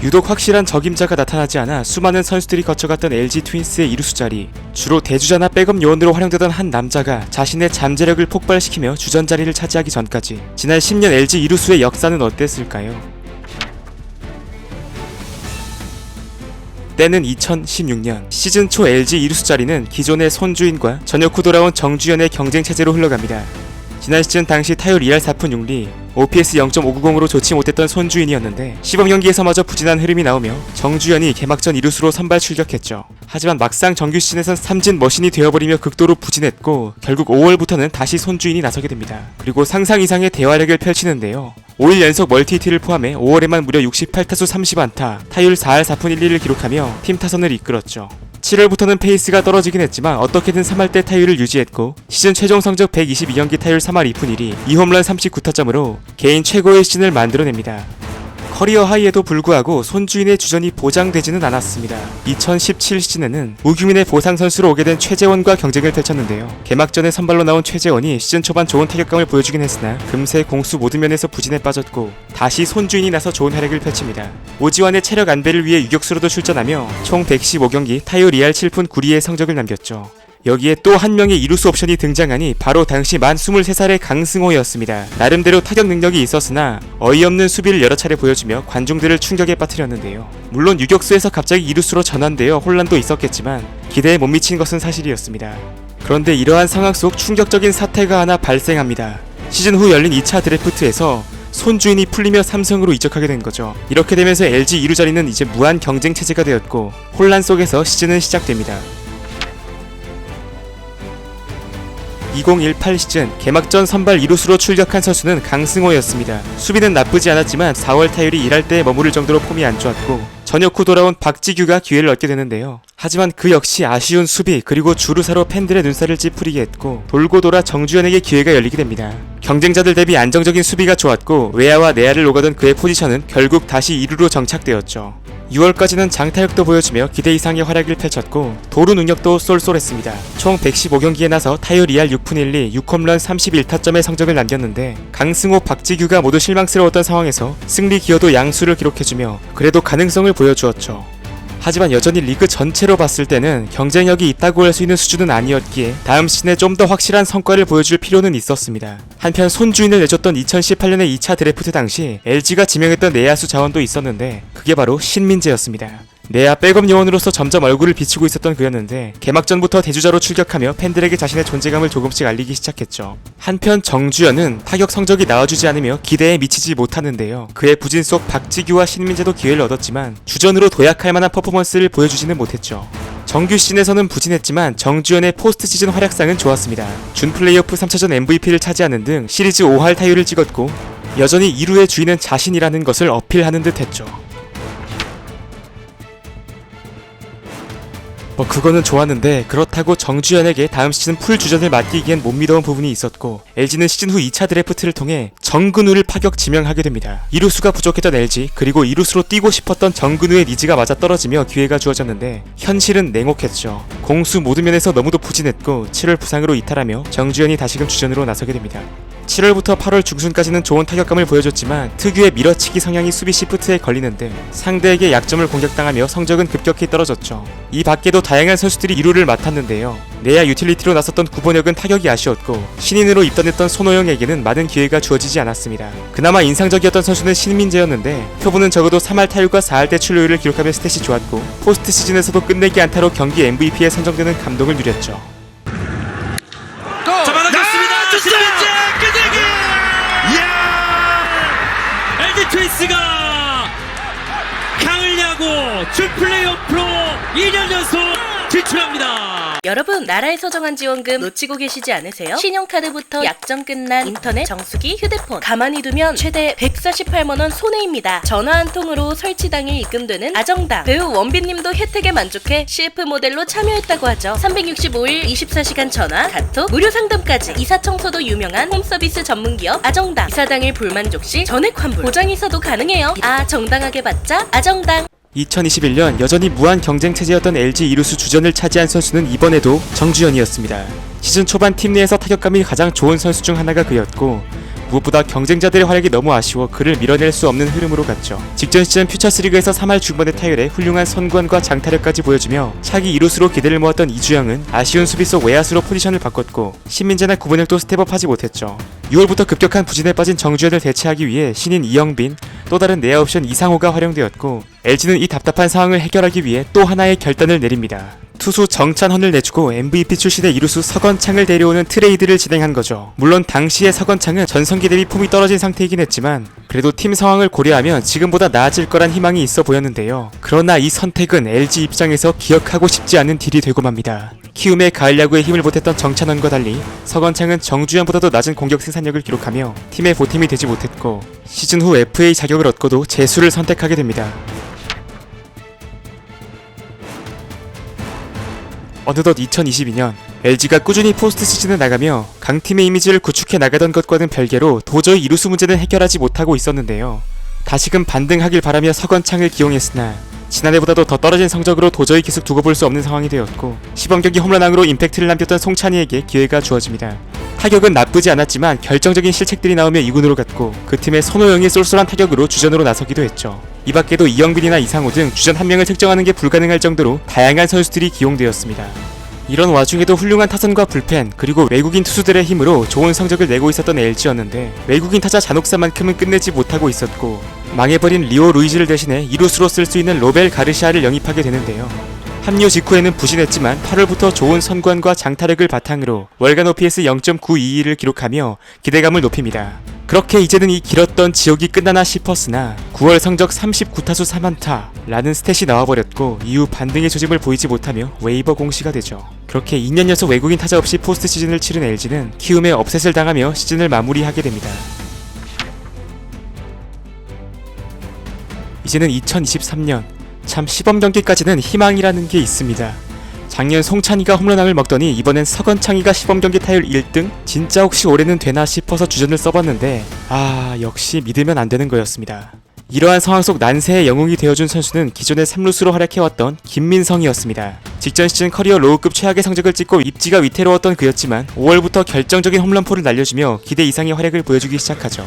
유독 확실한 적임자가 나타나지 않아 수많은 선수들이 거쳐갔던 LG 트윈스의 이루수 자리. 주로 대주자나 백업 요원으로 활용되던 한 남자가 자신의 잠재력을 폭발시키며 주전 자리를 차지하기 전까지 지난 10년 LG 이루수의 역사는 어땠을까요? 때는 2016년 시즌 초 LG 이루수 자리는 기존의 손주인과 전역 후 돌아온 정주현의 경쟁 체제로 흘러갑니다. 지난 시즌 당시 타율 2할 4푼 6리, OPS 0.590으로 좋지 못했던 손주인이었는데 시범경기에서마저 부진한 흐름이 나오며 정주현이 개막전 이루수로 선발 출격했죠. 하지만 막상 정규 시즌에선 삼진 머신이 되어버리며 극도로 부진했고 결국 5월부터는 다시 손주인이 나서게 됩니다. 그리고 상상 이상의 대활약을 펼치는데요. 5일 연속 멀티히트를 포함해 5월에만 무려 68타수 30안타, 타율 4할 4푼 1리를 기록하며 팀 타선을 이끌었죠. 7월부터는 페이스가 떨어지긴 했지만 어떻게든 3할 때 타율을 유지했고 시즌 최종 성적 122경기 타율 3할 2푼 1리, 2홈런 39타점으로 개인 최고의 시즌을 만들어냅니다. 커리어 하이에도 불구하고 손주인의 주전이 보장되지는 않았습니다. 2017 시즌에는 우규민의 보상 선수로 오게 된 최재원과 경쟁을 펼쳤는데요. 개막전에 선발로 나온 최재원이 시즌 초반 좋은 타격감을 보여주긴 했으나 금세 공수 모든 면에서 부진에 빠졌고 다시 손주인이 나서 좋은 활약을 펼칩니다. 오지환의 체력 안배를 위해 유격수로도 출전하며 총 115경기 타율 2할 7푼 9리의 성적을 남겼죠. 여기에 또 한 명의 이루수 옵션이 등장하니 바로 당시 만 23살의 강승호였습니다. 나름대로 타격 능력이 있었으나 어이없는 수비를 여러 차례 보여주며 관중들을 충격에 빠뜨렸는데요. 물론 유격수에서 갑자기 이루수로 전환되어 혼란도 있었겠지만 기대에 못 미친 것은 사실이었습니다. 그런데 이러한 상황 속 충격적인 사태가 하나 발생합니다. 시즌 후 열린 2차 드래프트에서 손주인이 풀리며 삼성으로 이적하게 된 거죠. 이렇게 되면서 LG 이루 자리는 이제 무한 경쟁 체제가 되었고 혼란 속에서 시즌은 시작됩니다. 2018 시즌 개막전 선발 이루수로 출격한 선수는 강승호였습니다. 수비는 나쁘지 않았지만 4월 타율이 1할 때에 머무를 정도로 폼이 안 좋았고 전역 후 돌아온 박지규가 기회를 얻게 되는데요. 하지만 그 역시 아쉬운 수비 그리고 주루사로 팬들의 눈살을 찌푸리게 했고 돌고 돌아 정주현에게 기회가 열리게 됩니다. 경쟁자들 대비 안정적인 수비가 좋았고 외야와 내야를 오가던 그의 포지션은 결국 다시 2루로 정착되었죠. 6월까지는 장타력도 보여주며 기대 이상의 활약을 펼쳤고 도루 능력도 쏠쏠했습니다. 총 115경기에 나서 타율 2할 6푼 1리, 6홈런 31타점의 성적을 남겼는데 강승호, 박지규가 모두 실망스러웠던 상황에서 승리 기여도 양수를 기록해주며 그래도 가능성을 보여주었죠. 하지만 여전히 리그 전체로 봤을 때는 경쟁력이 있다고 할 수 있는 수준은 아니었기에 다음 시즌에 좀 더 확실한 성과를 보여줄 필요는 있었습니다. 한편 손주인을 내줬던 2018년의 2차 드래프트 당시 LG가 지명했던 내야수 자원도 있었는데 그게 바로 신민재였습니다. 내야 백업 요원으로서 점점 얼굴을 비추고 있었던 그였는데 개막전부터 대주자로 출격하며 팬들에게 자신의 존재감을 조금씩 알리기 시작했죠. 한편 정주현은 타격 성적이 나와주지 않으며 기대에 미치지 못하는데요. 그의 부진 속 박지규와 신민재도 기회를 얻었지만 주전으로 도약할 만한 퍼포먼스를 보여주지는 못했죠. 정규 시즌에서는 부진했지만 정주현의 포스트 시즌 활약상은 좋았습니다. 준 플레이오프 3차전 MVP를 차지하는 등 시리즈 5할 타율을 찍었고 여전히 2루의 주인은 자신이라는 것을 어필하는 듯 했죠. 그거는 좋았는데 그렇다고 정주현에게 다음 시즌 풀 주전을 맡기기엔 못 믿어온 부분이 있었고 LG는 시즌 후 2차 드래프트를 통해 정근우를 파격 지명하게 됩니다. 이루수가 부족했던 LG 그리고 이루수로 뛰고 싶었던 정근우의 니즈가 맞아떨어지며 기회가 주어졌는데 현실은 냉혹했죠. 공수 모든 면에서 너무도 부진했고 7월 부상으로 이탈하며 정주현이 다시금 주전으로 나서게 됩니다. 7월부터 8월 중순까지는 좋은 타격감을 보여줬지만 특유의 밀어치기 성향이 수비 시프트에 걸리는데 상대에게 약점을 공격당하며 성적은 급격히 떨어졌죠. 이 밖에도 다양한 선수들이 2루를 맡았는데요. 내야 유틸리티로 나섰던 구본혁은 타격이 아쉬웠고 신인으로 입단했던 손호영에게는 많은 기회가 주어지지 않았습니다. 그나마 인상적이었던 선수는 신민재였는데 표본은 적어도 3할 타율과 4할 대 출루율을 기록하며 스탯이 좋았고 포스트 시즌에서도 끝내기 안타로 경기 MVP에 선정되는 감동을 누렸죠. 신민재 끝내기! LG 트윈스가 강을 야구 준 플레이오프로 2년 연속 진출합니다. 여러분, 나라에서 정한 지원금 놓치고 계시지 않으세요? 신용카드부터 약정 끝난 인터넷, 정수기, 휴대폰 가만히 두면 최대 148만원 손해입니다. 전화 한 통으로 설치 당일 입금되는 아정당. 배우 원빈님도 혜택에 만족해 CF 모델로 참여했다고 하죠. 365일 24시간 전화, 카톡, 무료 상담까지. 이사 청소도 유명한 홈서비스 전문기업 아정당. 이사 당일 불만족 시 전액 환불, 보장 이사도 가능해요. 정당하게 받자 아정당. 2021년 여전히 무한 경쟁 체제였던 LG 이루수 주전을 차지한 선수는 이번에도 정주현이었습니다. 시즌 초반 팀 내에서 타격감이 가장 좋은 선수 중 하나가 그였고 무엇보다 경쟁자들의 활약이 너무 아쉬워 그를 밀어낼 수 없는 흐름으로 갔죠. 직전 시즌 퓨처스리그에서 3할 중반의 타율에 훌륭한 선구안과 장타력까지 보여주며 차기 2루수로 기대를 모았던 이주영은 아쉬운 수비 속 외야수로 포지션을 바꿨고 신민재나 구본혁도 스텝업하지 못했죠. 6월부터 급격한 부진에 빠진 정주현을 대체하기 위해 신인 이영빈, 또 다른 내야 옵션 이상호가 활용되었고 LG는 이 답답한 상황을 해결하기 위해 또 하나의 결단을 내립니다. 투수 정찬헌을 내주고 MVP 출신의 이루수 서건창을 데려오는 트레이드를 진행한 거죠. 물론 당시의 서건창은 전성기 대비 폼이 떨어진 상태이긴 했지만 그래도 팀 상황을 고려하면 지금보다 나아질 거란 희망이 있어 보였는데요. 그러나 이 선택은 LG 입장에서 기억하고 싶지 않은 딜이 되고 맙니다. 키움의 가을 야구에 힘을 보탰던 정찬헌과 달리 서건창은 정주현보다도 낮은 공격 생산력을 기록하며 팀의 보탬이 되지 못했고 시즌 후 FA 자격을 얻고도 재수를 선택하게 됩니다. 어느덧 2022년 LG가 꾸준히 포스트 시즌에 나가며 강팀의 이미지를 구축해 나가던 것과는 별개로 도저히 이루수 문제는 해결하지 못하고 있었는데요. 다시금 반등하길 바라며 서건창을 기용했으나 지난해보다도 더 떨어진 성적으로 도저히 계속 두고 볼 수 없는 상황이 되었고 시범경기 홈런왕으로 임팩트를 남겼던 송찬희에게 기회가 주어집니다. 타격은 나쁘지 않았지만 결정적인 실책들이 나오며 2군으로 갔고 그 팀의 손호영이 쏠쏠한 타격으로 주전으로 나서기도 했죠. 이 밖에도 이영빈이나 이상호 등 주전 한 명을 특정하는 게 불가능할 정도로 다양한 선수들이 기용되었습니다. 이런 와중에도 훌륭한 타선과 불펜 그리고 외국인 투수들의 힘으로 좋은 성적을 내고 있었던 LG였는데 외국인 타자 잔혹사만큼은 끝내지 못하고 있었고 망해버린 리오 루이즈를 대신해 이루수로 쓸 수 있는 로벨 가르시아를 영입하게 되는데요. 합류 직후에는 부진했지만 8월부터 좋은 선구안과 장타력을 바탕으로 월간 OPS 0.922를 기록하며 기대감을 높입니다. 그렇게 이제는 이 길었던 지옥이 끝나나 싶었으나 9월 성적 39타수 3안타 라는 스탯이 나와버렸고 이후 반등의 조짐을 보이지 못하며 웨이버 공시가 되죠. 그렇게 2년 연속 외국인 타자 없이 포스트 시즌을 치른 LG는 키움에 업셋을 당하며 시즌을 마무리하게 됩니다. 이제는 2023년 참 시범경기까지는 희망이라는 게 있습니다. 작년 송찬희가 홈런왕을 먹더니 이번엔 서건창이가 시범경기 타율 1등? 진짜 혹시 올해는 되나 싶어서 주전을 써봤는데 역시 믿으면 안 되는 거였습니다. 이러한 상황 속 난세의 영웅이 되어준 선수는 기존의 3루수로 활약해왔던 김민성이었습니다. 직전 시즌 커리어 로우급 최악의 성적을 찍고 입지가 위태로웠던 그였지만 5월부터 결정적인 홈런포를 날려주며 기대 이상의 활약을 보여주기 시작하죠.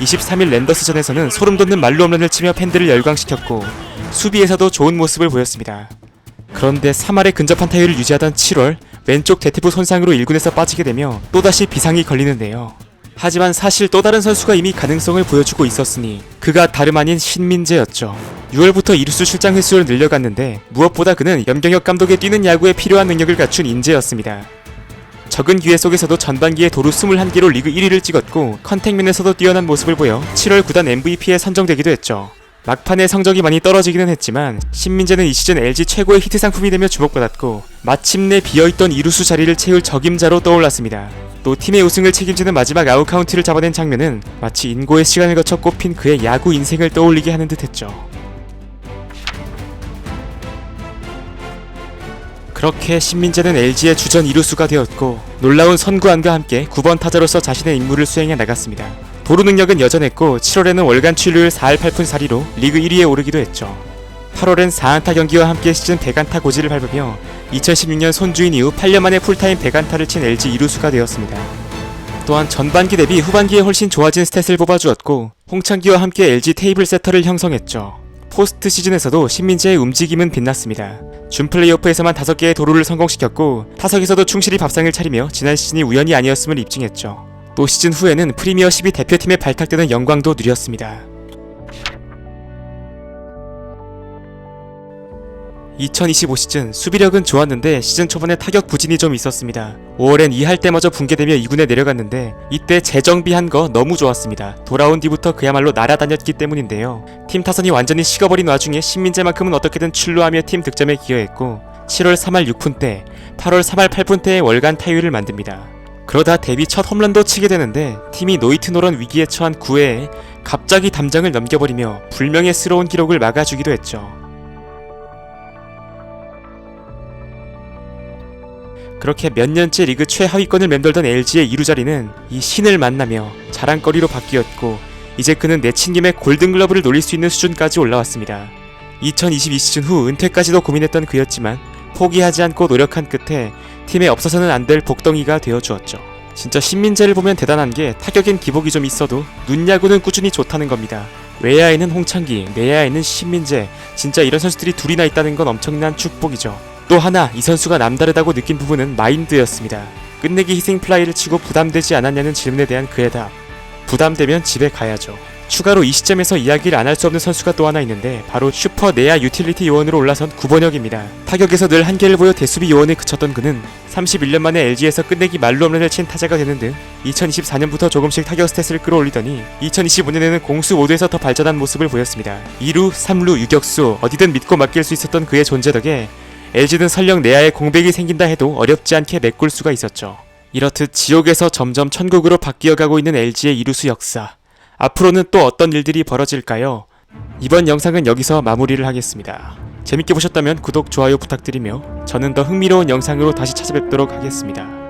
23일 랜더스전에서는 소름돋는 말루 홈런을 치며 팬들을 열광시켰고 수비에서도 좋은 모습을 보였습니다. 그런데 3할에 근접한 타율을 유지하던 7월 왼쪽 대퇴부 손상으로 1군에서 빠지게 되며 또다시 비상이 걸리는데요. 하지만 사실 또 다른 선수가 이미 가능성을 보여주고 있었으니 그가 다름 아닌 신민재였죠. 6월부터 이루수 출장 횟수를 늘려갔는데 무엇보다 그는 염경엽 감독의 뛰는 야구에 필요한 능력을 갖춘 인재였습니다. 적은 기회 속에서도 전반기에 도루 21개로 리그 1위를 찍었고 컨택면에서도 뛰어난 모습을 보여 7월 구단 MVP에 선정되기도 했죠. 막판에 성적이 많이 떨어지기는 했지만 신민재는 이 시즌 LG 최고의 히트 상품이 되며 주목받았고 마침내 비어있던 이루수 자리를 채울 적임자로 떠올랐습니다. 또 팀의 우승을 책임지는 마지막 아웃카운트를 잡아낸 장면은 마치 인고의 시간을 거쳐 꼽힌 그의 야구 인생을 떠올리게 하는 듯 했죠. 그렇게 신민재는 LG의 주전 이루수가 되었고 놀라운 선구안과 함께 9번 타자로서 자신의 임무를 수행해 나갔습니다. 도루 능력은 여전했고 7월에는 월간 출루율 4할 8푼 4리로 리그 1위에 오르기도 했죠. 8월엔 4안타 경기와 함께 시즌 100안타 고지를 밟으며 2016년 손주인 이후 8년 만에 풀타임 100안타를 친 LG 이루수가 되었습니다. 또한 전반기 대비 후반기에 훨씬 좋아진 스탯을 뽑아주었고 홍창기와 함께 LG 테이블 세터를 형성했죠. 포스트 시즌에서도 신민재의 움직임은 빛났습니다. 준 플레이오프에서만 5개의 도루를 성공시켰고 타석에서도 충실히 밥상을 차리며 지난 시즌이 우연이 아니었음을 입증했죠. 또 시즌 후에는 프리미어 12 대표팀에 발탁되는 영광도 누렸습니다. 2025 시즌 수비력은 좋았는데 시즌 초반에 타격 부진이 좀 있었습니다. 5월엔 2할 때마저 붕괴되며 2군에 내려갔는데 이때 재정비한 거 너무 좋았습니다. 돌아온 뒤부터 그야말로 날아다녔기 때문인데요. 팀 타선이 완전히 식어버린 와중에 신민재만큼은 어떻게든 출루하며 팀 득점에 기여했고 7월 3할 6푼대, 8월 3할 8푼대의 월간 타율을 만듭니다. 그러다 데뷔 첫 홈런도 치게 되는데 팀이 노이트 노런 위기에 처한 9회에 갑자기 담장을 넘겨버리며 불명예스러운 기록을 막아주기도 했죠. 그렇게 몇 년째 리그 최하위권을 맴돌던 LG의 2루 자리는 이 신을 만나며 자랑거리로 바뀌었고 이제 그는 내친 김에 골든글러브를 노릴 수 있는 수준까지 올라왔습니다. 2022 시즌 후 은퇴까지도 고민했던 그였지만 포기하지 않고 노력한 끝에 팀에 없어서는 안 될 복덩이가 되어주었죠. 진짜 신민재를 보면 대단한 게 타격엔 기복이 좀 있어도 눈야구는 꾸준히 좋다는 겁니다. 외야에는 홍창기, 내야에는 신민재, 진짜 이런 선수들이 둘이나 있다는 건 엄청난 축복이죠. 또 하나 이 선수가 남다르다고 느낀 부분은 마인드였습니다. 끝내기 희생 플라이를 치고 부담되지 않았냐는 질문에 대한 그의 답. 부담되면 집에 가야죠. 추가로 이 시점에서 이야기를 안 할 수 없는 선수가 또 하나 있는데 바로 슈퍼 내야 유틸리티 요원으로 올라선 구번혁입니다. 타격에서 늘 한계를 보여 대수비 요원에 그쳤던 그는 31년 만에 LG에서 끝내기 말로 홈런을 친 타자가 되는 등 2024년부터 조금씩 타격 스탯을 끌어올리더니 2025년에는 공수 모두에서 더 발전한 모습을 보였습니다. 2루, 3루, 유격수 어디든 믿고 맡길 수 있었던 그의 존재 덕에 LG는 설령 내야에 공백이 생긴다 해도 어렵지 않게 메꿀 수가 있었죠. 이렇듯 지옥에서 점점 천국으로 바뀌어가고 있는 LG의 이루수 역사. 앞으로는 또 어떤 일들이 벌어질까요? 이번 영상은 여기서 마무리를 하겠습니다. 재밌게 보셨다면 구독, 좋아요 부탁드리며 저는 더 흥미로운 영상으로 다시 찾아뵙도록 하겠습니다.